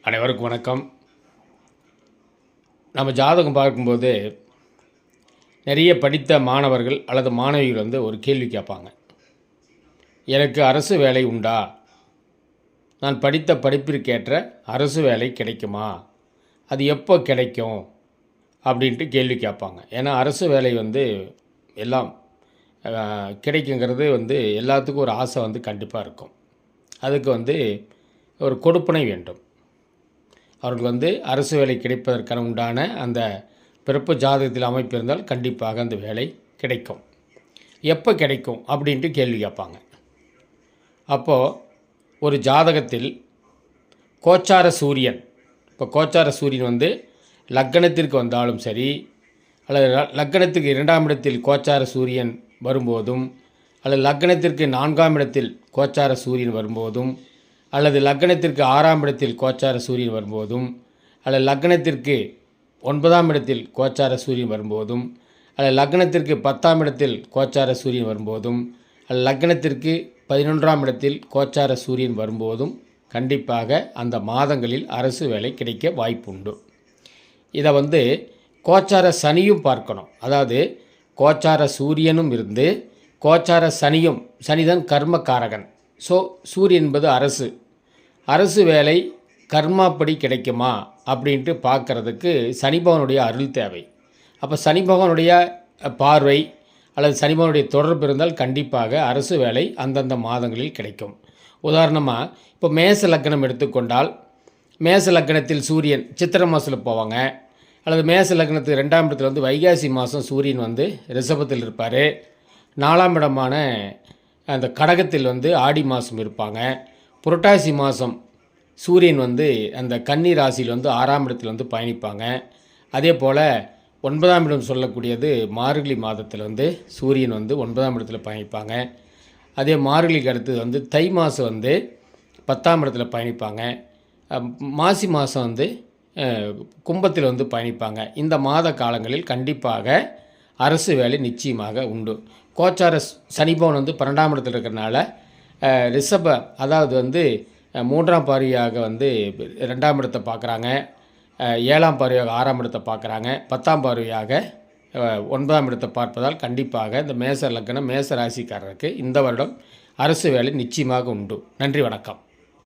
அனைவருக்கும் வணக்கம். நம்ம ஜாதகம் பார்க்கும்போது நிறைய படித்த மாணவர்கள் அல்லது மாணவிகள் ஒரு கேள்வி கேட்பாங்க. எனக்கு அரசு வேலை உண்டா? நான் படித்த படிப்பிற்கேற்ற அரசு வேலை கிடைக்குமா? அது எப்போ கிடைக்கும் அப்படின்ட்டு கேள்வி கேட்பாங்க. ஏன்னா அரசு வேலை எல்லாம் கிடைக்குங்கிறது எல்லாத்துக்கும் ஒரு ஆசை கண்டிப்பாக இருக்கும். அதுக்கு ஒரு கொடுப்பனை வேண்டும். அவர்கள் அரசு வேலை கிடைப்பதற்கான உண்டான அந்த பிறப்பு ஜாதகத்தில் அமைப்பு இருந்தால் கண்டிப்பாக அந்த வேலை கிடைக்கும். எப்போ கிடைக்கும் அப்படின்ட்டு கேள்வி கேட்பாங்க. அப்போது ஒரு ஜாதகத்தில் கோச்சார சூரியன், இப்போ கோச்சார சூரியன் லக்கணத்திற்கு வந்தாலும் சரி, அல்லது லக்கணத்துக்கு 2ஆம் இடத்தில் கோச்சார சூரியன் வரும்போதும், அல்லது லக்கணத்திற்கு 4ஆம் இடத்தில் கோச்சார சூரியன் வரும்போதும், அல்லது லக்கணத்திற்கு 6ஆம் இடத்தில் கோச்சார சூரியன் வரும்போதும், அல்லது லக்கணத்திற்கு 9ஆம் இடத்தில் கோச்சார சூரியன் வரும்போதும், அல்லது லக்கணத்திற்கு 10ஆம் இடத்தில் கோச்சார சூரியன் வரும்போதும், அல்லது லக்கணத்திற்கு 11ஆம் இடத்தில் கோச்சார சூரியன் வரும்போதும் கண்டிப்பாக அந்த மாதங்களில் அரசு வேலை கிடைக்க வாய்ப்புண்டு. இதை கோச்சார சனியும் பார்க்கணும். அதாவது கோச்சார சூரியனும் இருந்து கோச்சார சனியும், சனிதான் கர்மக்காரகன். ஸோ சூரியன் என்பது அரசு வேலை கர்மாப்படி கிடைக்குமா அப்படின்ட்டு பார்க்குறதுக்கு சனி பகவானுடைய அருள் தேவை. அப்போ சனி பகவானுடைய பார்வை அல்லது சனி பகவானுடைய தொடர்பு இருந்தால் கண்டிப்பாக அரசு வேலை அந்தந்த மாதங்களில் கிடைக்கும். உதாரணமாக இப்போ மேச லக்னம் எடுத்துக்கொண்டால், மேச லக்னத்தில் சூரியன் சித்திரை மாதத்தில் போவாங்க, அல்லது மேச லக்னத்துக்கு 2ஆம் இடத்தில் வைகாசி மாதம் சூரியன் ரிஷபத்தில் இருப்பார். 4ஆம் இடமான அந்த கடகத்தில் ஆடி மாதம் இருப்பாங்க. புரட்டாசி மாதம் சூரியன் அந்த கன்னி ராசியில் 6ஆம் இடத்தில் பயணிப்பாங்க. அதே போல் 9ஆம் இடம் சொல்லக்கூடியது மார்கழி மாதத்தில் சூரியன் 9ஆம் இடத்தில் பயணிப்பாங்க. அதே மார்கழிக்கு அடுத்தது தை மாதம் 10ஆம் இடத்துல பயணிப்பாங்க. மாசி மாதம் கும்பத்தில் பயணிப்பாங்க. இந்த மாத காலங்களில் கண்டிப்பாக அரசு வேலை நிச்சயமாக உண்டு. கோச்சார சனிபவன் 12ஆம் இடத்தில் இருக்கிறனால ரிஷப, அதாவது 3ஆம் பார்வையாக 2ஆம் இடத்தை பார்க்குறாங்க, 7ஆம் பார்வையாக 6ஆம் இடத்தை பார்க்குறாங்க, 10ஆம் பார்வையாக 9ஆம் இடத்தை பார்ப்பதால் கண்டிப்பாக இந்த மேச லக்னம் மேச ராசிக்காரருக்கு இந்த வருடம் அரசு வேலை நிச்சயமாக உண்டு. நன்றி, வணக்கம்.